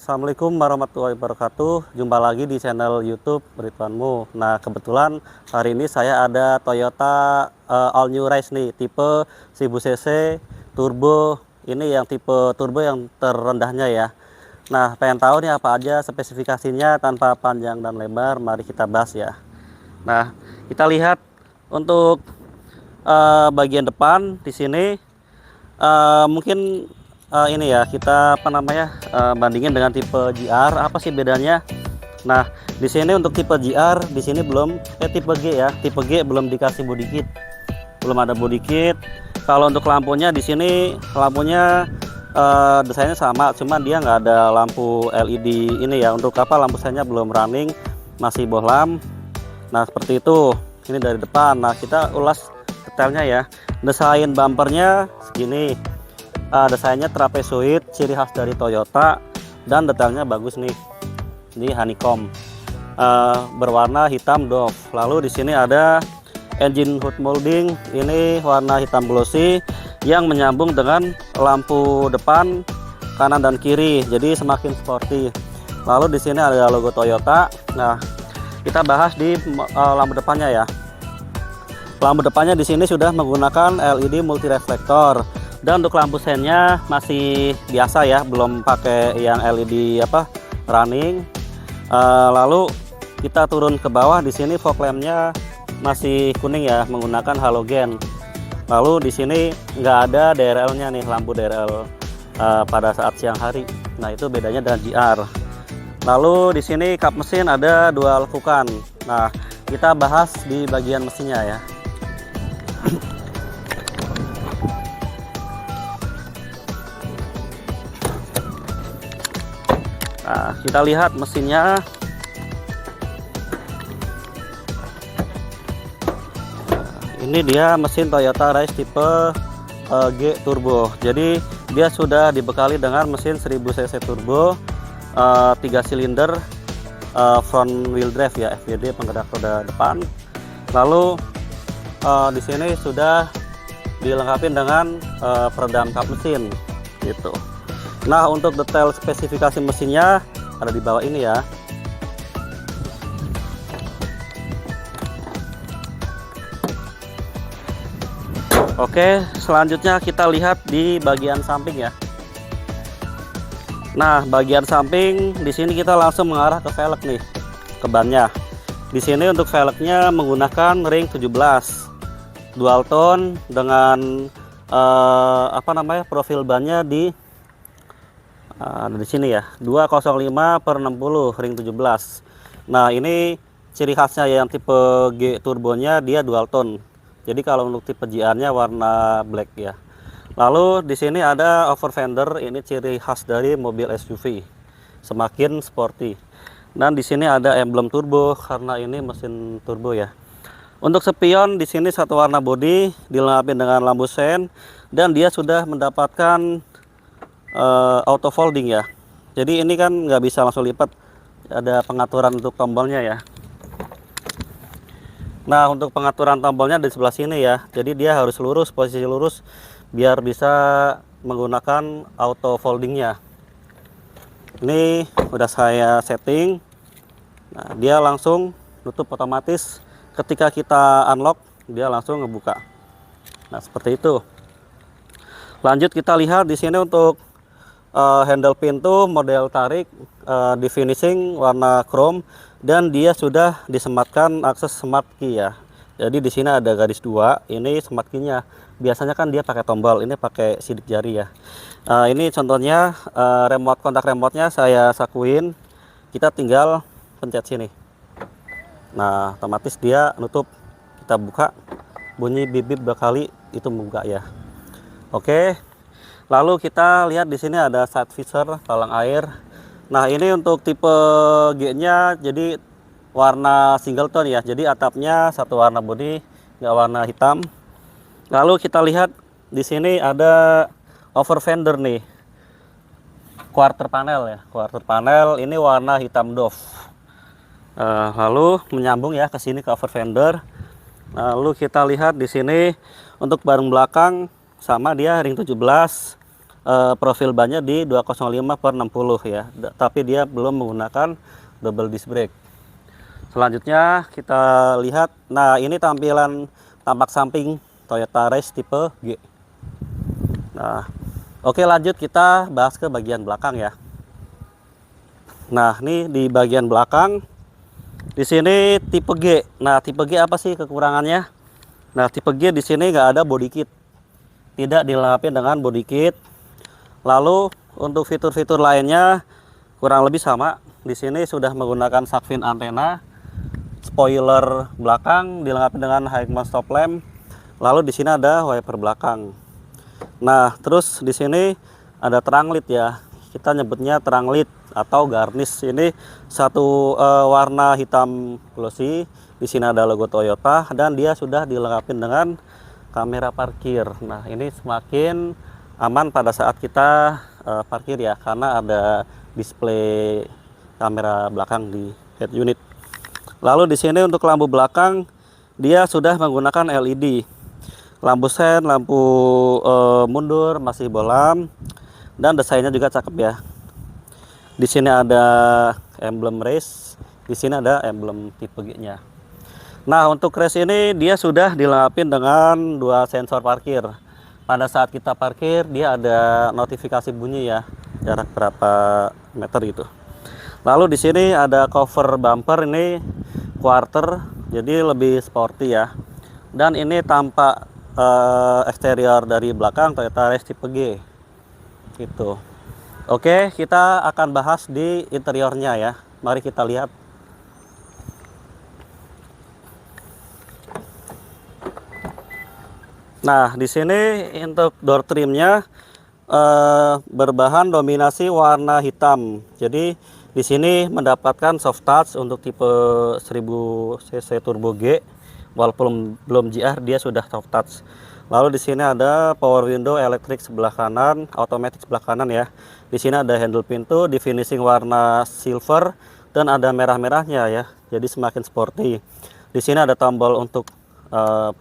Assalamualaikum warahmatullahi wabarakatuh. Jumpa lagi di channel YouTube Ridwanmu. Nah, kebetulan hari ini saya ada Toyota All New Rise nih, tipe 1000 cc turbo. Ini yang tipe turbo yang terendahnya ya. Nah, pengen tahu nih apa aja spesifikasinya tanpa panjang dan lebar. Mari kita bahas ya. Nah, kita lihat untuk bagian depan di sini mungkin ini ya, kita bandingin dengan tipe GR. Apa sih bedanya? Nah, di sini untuk tipe GR di sini belum tipe G ya, tipe G belum dikasih body kit, belum ada body kit. Kalau untuk lampunya di sini lampunya desainnya sama, cuman dia nggak ada lampu LED ini ya. Untuk lampu senya belum running, masih bohlam. Nah, seperti itu. Ini dari depan. Nah, kita ulas detailnya ya. Desain bumpernya segini. Desainnya trapezoid, ciri khas dari Toyota, dan detailnya bagus nih. Ini honeycomb, berwarna hitam doff. Lalu di sini ada engine hood molding, ini warna hitam glossy yang menyambung dengan lampu depan, kanan dan kiri, jadi semakin sporty. Lalu di sini ada logo Toyota. Nah, kita bahas di lampu depannya ya. Lampu depannya di sini sudah menggunakan LED multi reflektor. Dan untuk lampu sennya masih biasa ya, belum pakai yang LED running. Lalu kita turun ke bawah, di sini fog lampnya masih kuning ya, menggunakan halogen. Lalu di sini nggak ada DRL-nya nih, lampu DRL pada saat siang hari. Nah, itu bedanya dengan GR. Lalu di sini kap mesin ada dua lekukan. Nah, kita bahas di bagian mesinnya ya. Nah, kita lihat mesinnya. Ini dia mesin Toyota Rise tipe G turbo. Jadi dia sudah dibekali dengan mesin 1000 cc turbo, 3 silinder, front wheel drive ya, FWD, penggerak roda depan. Lalu di sini sudah dilengkapi dengan peredam kap mesin gitu. Nah, untuk detail spesifikasi mesinnya ada di bawah ini ya. Oke, selanjutnya kita lihat di bagian samping ya. Nah, bagian samping di sini kita langsung mengarah ke velg nih, ke bannya. Di sini untuk velgnya menggunakan ring 17 dual tone dengan profil bannya di sini ya, 205/60 ring 17. Nah, ini ciri khasnya yang tipe G turbonya dia dual tone. Jadi kalau untuk tipe GR-nya warna black ya. Lalu di sini ada over fender, ini ciri khas dari mobil SUV, semakin sporty. Dan di sini ada emblem turbo karena ini mesin turbo ya. Untuk spion di sini satu warna body, dilengkapi dengan lampu sen, dan dia sudah mendapatkan auto folding ya. Jadi ini kan nggak bisa langsung lipat, ada pengaturan untuk tombolnya ya. Nah, untuk pengaturan tombolnya di sebelah sini ya. Jadi dia harus lurus, posisi lurus biar bisa menggunakan auto foldingnya. Ini udah saya setting. Nah, dia langsung tutup otomatis. Ketika kita unlock, dia langsung ngebuka. Nah, seperti itu. Lanjut kita lihat di sini untuk handle pintu model tarik, di finishing warna chrome, dan dia sudah disematkan akses smart key ya. Jadi di sini ada garis 2, ini smart key-nya. Biasanya kan dia pakai tombol, ini pakai sidik jari ya. Ini contohnya kontak remote-nya saya sakuin. Kita tinggal pencet sini. Nah, otomatis dia nutup. Kita buka, bunyi bip-bip 2 kali, itu membuka ya. Oke. Lalu kita lihat di sini ada side visor, talang air. Nah, ini untuk tipe G-nya jadi warna single tone ya. Jadi atapnya satu warna body, nggak warna hitam. Lalu kita lihat di sini ada over fender nih, quarter panel ya. Quarter panel ini warna hitam doff. Lalu menyambung ya ke sini ke over fender. Lalu kita lihat di sini untuk baring belakang sama dia ring 17, profil bannya di 205/60 ya, tapi dia belum menggunakan double disc brake. Selanjutnya kita lihat, nah ini tampilan tampak samping Toyota Race tipe G. Nah, oke, lanjut kita bahas ke bagian belakang ya. Nah, ini di bagian belakang di sini tipe G. Nah, tipe G apa sih kekurangannya? Nah, tipe G di sini nggak ada body kit, tidak dilengkapi dengan body kit. Lalu untuk fitur-fitur lainnya kurang lebih sama. Di sini sudah menggunakan shark fin antena, spoiler belakang dilengkapi dengan high mount stop lamp. Lalu di sini ada wiper belakang. Nah, terus di sini ada terang led ya. Kita nyebutnya terang led atau garnish. Ini satu warna hitam glossy. Di sini ada logo Toyota dan dia sudah dilengkapi dengan kamera parkir. Nah, ini semakin aman pada saat kita parkir ya, karena ada display kamera belakang di head unit. Lalu di sini untuk lampu belakang dia sudah menggunakan LED. Lampu sen, lampu mundur masih bolam, dan desainnya juga cakep ya. Di sini ada emblem race, di sini ada emblem tipe G-nya. Nah, untuk race ini dia sudah dilengkapi dengan 2 sensor parkir. Pada saat kita parkir dia ada notifikasi bunyi ya, jarak berapa meter gitu. Lalu di sini ada cover bumper, ini quarter, jadi lebih sporty ya. Dan ini tampak eksterior dari belakang Toyota Race tipe G gitu. Oke, kita akan bahas di interiornya ya. Mari kita lihat. Nah, di sini untuk door trimnya berbahan dominasi warna hitam. Jadi di sini mendapatkan soft touch untuk tipe 1000 cc turbo G. Walaupun belum GR, dia sudah soft touch. Lalu di sini ada power window elektrik sebelah kanan, otomatis sebelah kanan ya. Di sini ada handle pintu di finishing warna silver dan ada merah-merahnya ya. Jadi semakin sporty. Di sini ada tombol untuk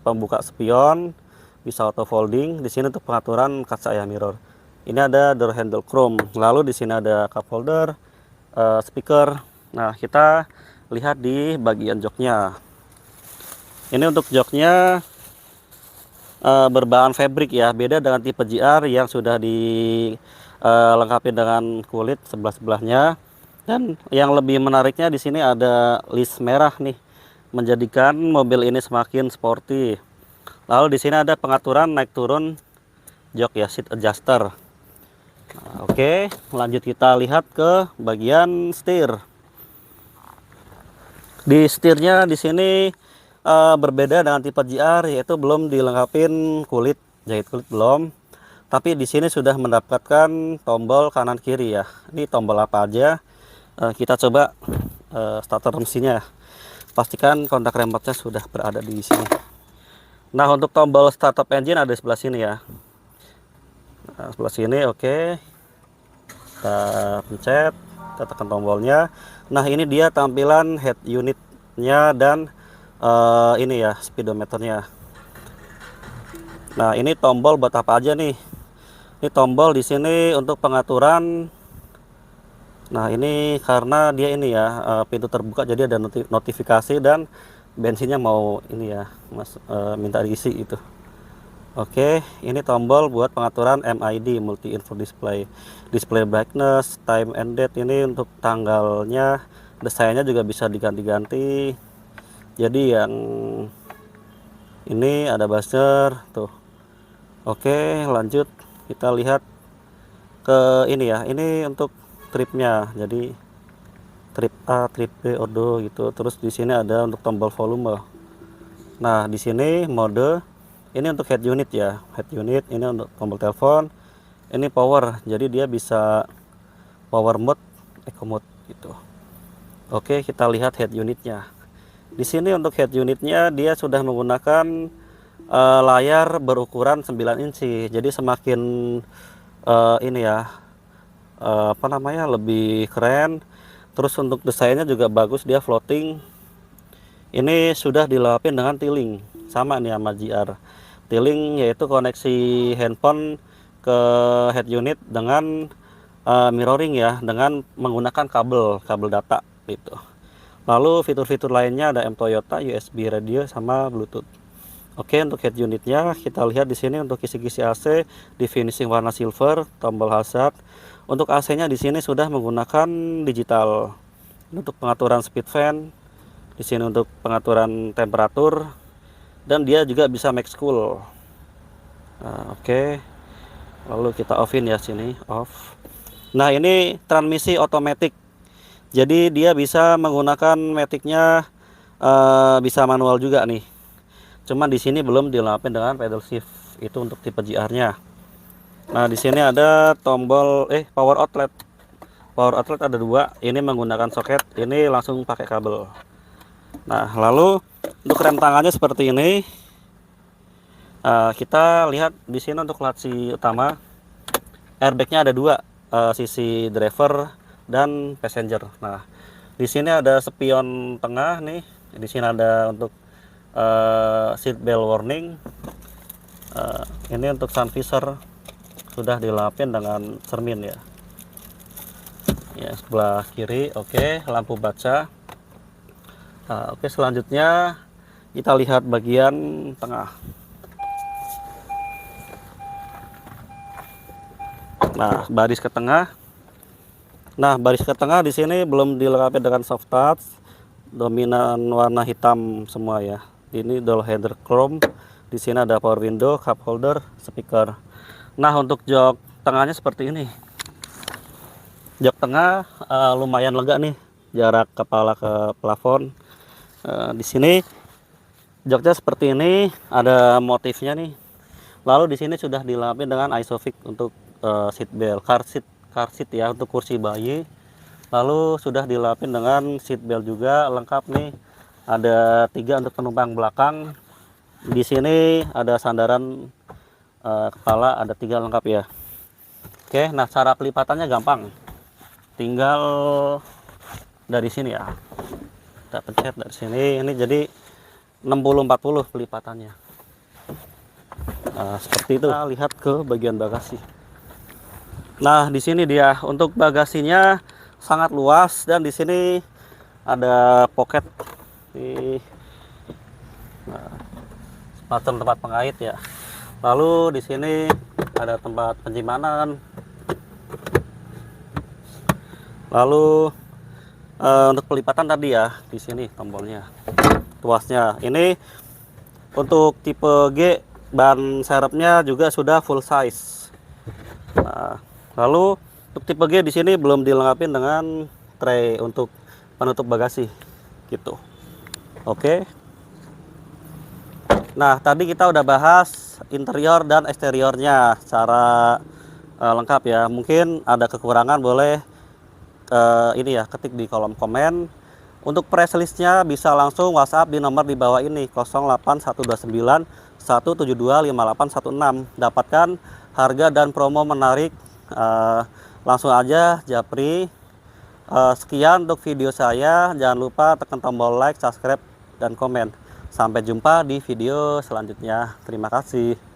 pembuka spion, bisa auto folding. Di sini untuk pengaturan kaca ya, mirror. Ini ada door handle chrome. Lalu di sini ada cup holder, speaker. Nah, kita lihat di bagian joknya. Ini untuk joknya berbahan fabric ya, beda dengan tipe GR yang sudah dilengkapi dengan kulit sebelah-sebelahnya. Dan yang lebih menariknya di sini ada list merah nih, menjadikan mobil ini semakin sporty. Lalu di sini ada pengaturan naik turun jok ya, seat adjuster. Nah, oke, lanjut kita lihat ke bagian setir. Di setirnya di sini berbeda dengan tipe GR, yaitu belum dilengkapin kulit, jahit kulit belum. Tapi di sini sudah mendapatkan tombol kanan kiri ya. Ini tombol apa aja? Kita coba starter mesinnya. Pastikan kontak remotenya sudah berada di sini. Nah, untuk tombol startup engine ada di sebelah sini ya. Nah, sebelah sini, oke. Kita pencet, kita tekan tombolnya. Nah, ini dia tampilan head unitnya dan ini ya speedometernya. Nah, ini tombol buat apa aja nih? Ini tombol di sini untuk pengaturan. Nah, ini karena dia ini ya pintu terbuka, jadi ada notifikasi dan bensinnya mau ini ya, Mas, minta diisi itu. Oke, ini tombol buat pengaturan MID, multi info display, display brightness, time and date. Ini untuk tanggalnya, desainnya juga bisa diganti-ganti. Jadi yang ini ada buzzer tuh. Oke, lanjut kita lihat ke ini ya. Ini untuk tripnya. Jadi trip A, trip B, ordo gitu. Terus di sini ada untuk tombol volume. Nah, di sini mode. Ini untuk head unit ya. Head unit ini untuk tombol telepon. Ini power. Jadi dia bisa power mode, eco mode gitu. Oke, kita lihat head unitnya. Di sini untuk head unitnya dia sudah menggunakan layar berukuran 9 inci. Jadi semakin ini ya apa namanya, lebih keren. Terus untuk desainnya juga bagus, dia floating. Ini sudah dilengkapi dengan tiling, sama nih sama GR. Tiling yaitu koneksi handphone ke head unit dengan mirroring ya, dengan menggunakan kabel data gitu. Lalu fitur-fitur lainnya ada M Toyota, USB radio sama Bluetooth. Oke, untuk head unitnya kita lihat di sini untuk kisi-kisi AC di finishing warna silver, tombol hazard. Untuk AC-nya di sini sudah menggunakan digital. Untuk pengaturan speed fan, di sini untuk pengaturan temperatur, dan dia juga bisa max cool. Oke. Lalu kita offin ya, sini off. Nah, ini transmisi otomatis. Jadi dia bisa menggunakan maticnya, bisa manual juga nih. Cuman di sini belum dilengkapi dengan pedal shift. Itu untuk tipe GR-nya. Nah, di sini ada tombol power outlet. Power outlet ada dua. Ini menggunakan soket, ini langsung pakai kabel. Nah, lalu untuk rem tangannya seperti ini. Kita lihat di sini untuk laci utama, airbagnya ada dua, sisi driver dan passenger. Nah, di sini ada spion tengah nih. Di sini ada untuk seat belt warning. Ini untuk sun visor sudah dilapin dengan cermin ya. Ya, sebelah kiri. Oke, lampu baca. Oke, selanjutnya kita lihat bagian tengah. Nah, baris ke tengah. Nah, baris ke tengah di sini belum dilengkapi dengan soft touch. Dominan warna hitam semua ya. Ini door header chrome. Di sini ada power window, cup holder, speaker. Nah, untuk jok tengahnya seperti ini. Jok tengah lumayan lega nih, jarak kepala ke plafon. Di sini joknya seperti ini, ada motifnya nih. Lalu di sini sudah dilengkapi dengan isofix untuk seat belt, car seat ya, untuk kursi bayi. Lalu sudah dilapin dengan seat belt juga lengkap nih. Ada 3 untuk penumpang belakang. Di sini ada sandaran kepala, ada 3 lengkap ya. Oke, nah cara pelipatannya gampang. Tinggal dari sini ya. Kita pencet dari sini. Ini jadi 60-40 pelipatannya. Nah, seperti itu. Kita lihat ke bagian bagasi. Nah, di sini dia untuk bagasinya sangat luas, dan di sini ada pocket di semacam tempat pengait ya. Lalu di sini ada tempat penyimpanan. Lalu untuk pelipatan tadi ya, di sini tombolnya, tuasnya. Ini untuk tipe G, ban serepnya juga sudah full size. Nah, lalu untuk tipe G di sini belum dilengkapi dengan tray untuk penutup bagasi gitu. Oke. Nah, tadi kita udah bahas interior dan eksteriornya secara lengkap ya. Mungkin ada kekurangan, boleh ini ya, ketik di kolom komen. Untuk price listnya bisa langsung WhatsApp di nomor di bawah ini, 08129 172 5816. Dapatkan harga dan promo menarik. Langsung aja japri. Sekian untuk video saya. Jangan lupa tekan tombol like, subscribe, dan komen. Sampai jumpa di video selanjutnya. Terima kasih.